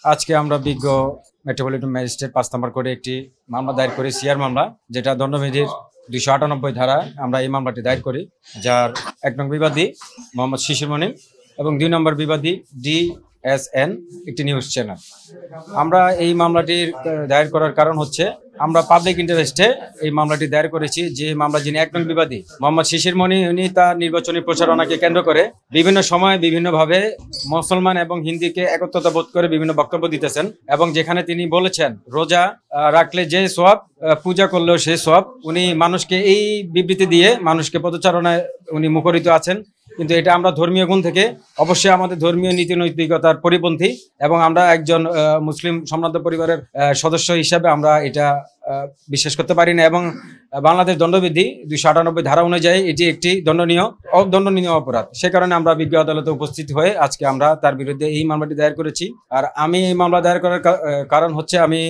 আজকে আমরা বিজ্ঞ মেট্রোপলিটন ম্যাজিস্ট্রেট ৫ নম্বর করে একটি মামলা দায়ের করি, সিআর মামলা, যেটা দণ্ডবিধির ২৯৮ ধারা আমরা এই মামলাটি দায়ের করি, যার ১ নং বিবাদী মোহাম্মদ শিশির মনির এবং ২ নম্বর বিবাদী DSN একটি নিউজ চ্যানেল। আমরা এই মামলাটির দায়ের করার কারণ হচ্ছে, আমরা পাবলিক ইন্টারেস্টে এই মামলাটি দায়ের করেছি। যে মামলা যিনি ১ নং বিবাদী মোহাম্মদ শিশির মনির, উনি তার নির্বাচনী প্রচারণাকে কেন্দ্র করে বিভিন্ন সময় বিভিন্নভাবে মুসলমান এবং হিন্দুকে একত্রতা বোধ করে বিভিন্ন বক্তব্য দিতেছেন, এবং যেখানে তিনি বলেছেন রোজা রাখলে যে সওয়াব, পূজা করলেও সেই সওয়াব, উনি মানুষকে এই বিবৃতি দিয়ে মানুষকে পদচারণায় উনি মুখরিত আছেন। কিন্তু এটা আমরা ধর্মীয় গুণ থেকে অবশ্যই আমাদের ধর্মীয় নীতি নৈতিকতার পরিপন্থী, এবং আমরা একজন মুসলিম সম্ভ্রান্ত পরিবারের সদস্য হিসাবে আমরা এটা বিশ্বাস করতে পারি না। এবং বাংলাদেশ দণ্ডবিধি ২৯৮ ধারা অনুযায়ী এটি একটি দণ্ডনীয় অপরাধ। সে কারণে আমরা বিজ্ঞ আদালতে উপস্থিত হয়ে আজকে আমরা তার বিরুদ্ধে এই মামলাটি দায়ের করেছি। আর আমি এই মামলা দায়ের করার কারণ হচ্ছে, আমি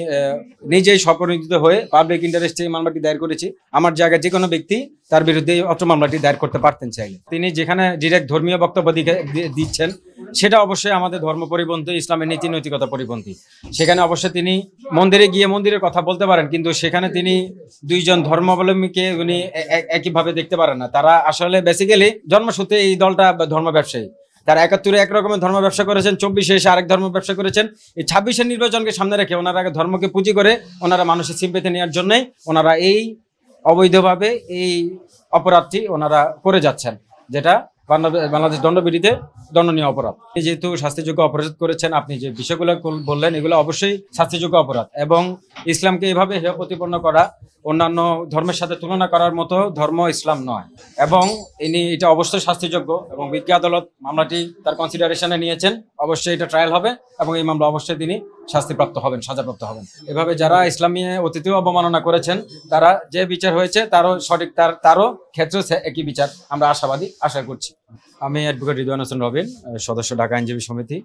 নিজেই স্বপ্রণোদিত হয়ে পাবলিক ইন্টারেস্টে এই মামলাটি দায়ের করেছি। আমার জায়গায় যে কোনো ব্যক্তি তার বিরুদ্ধে অত্র মামলাটি দায়ের করতে পারতেন চাইলে। তিনি যেখানে ডিরেক্ট ধর্মীয় বক্তব্য দিচ্ছেন, সেটা অবশ্যই আমাদের ধর্ম পরিপন্থী, ইসলামের নীতি নৈতিকতা পরিপন্থী। সেখানে অবশ্যই তিনি মন্দিরে গিয়ে মন্দিরের কথা বলতে পারেন, কিন্তু সেখানে তিনি দুইজন ধর্মাবলম্বীকে উনি একইভাবে দেখতে পারেন না। তারা আসলে বেসিক্যালি জন্মসূত্রে এই দলটা ধর্ম ব্যবসায়ী। তারা ৭১-এ একরকমের ধর্ম ব্যবসা করেছেন, ২৪-এ এসে আরেক ধর্ম ব্যবসা করেছেন। এই ২৬-এর নির্বাচনকে সামনে রেখে ওনারা ধর্মকে পুঁজি করে ওনারা মানুষের সিম্পেথি নেওয়ার জন্যই ওনারা এই অবৈধভাবে এই অপরাধটি ওনারা করে যাচ্ছেন, যেটা বাংলাদেশ দণ্ডবিধিতে দণ্ডনীয় অপরাধ। যেহেতু শাস্তিযোগ্য অপরাধ করেছেন, আপনি যে বিষয়গুলো বললেন এগুলো অবশ্যই শাস্তিযোগ্য অপরাধ, এবং ইসলামকে এভাবে হেয় প্রতিপন্ন করা, অন্যান্য ধর্মের সাথে তুলনা করার মতো ধর্ম ইসলাম নয়, এবং ইনি এটা অবশ্যই শাস্তিযোগ্য। এবং বিজ্ঞ আদালত মামলাটি তার কনসিডারেশনে নিয়েছেন। অবশ্যই এটা ট্রায়াল হবে এবং এই মামলা অবশ্যই তিনি শাস্তিপ্রাপ্ত হবেন, সাজাপ্রাপ্ত হবেন। এভাবে যারা ইসলামী অতীতেও অবমাননা করেছেন, তারা যে বিচার হয়েছে তারও সঠিক, তারও ক্ষেত্রে একই বিচার আমরা আশা করছি। আমি অ্যাডভোকেট রিদওয়ান হোসেন রবিন, সদস্য ঢাকা আইনজীবী সমিতি।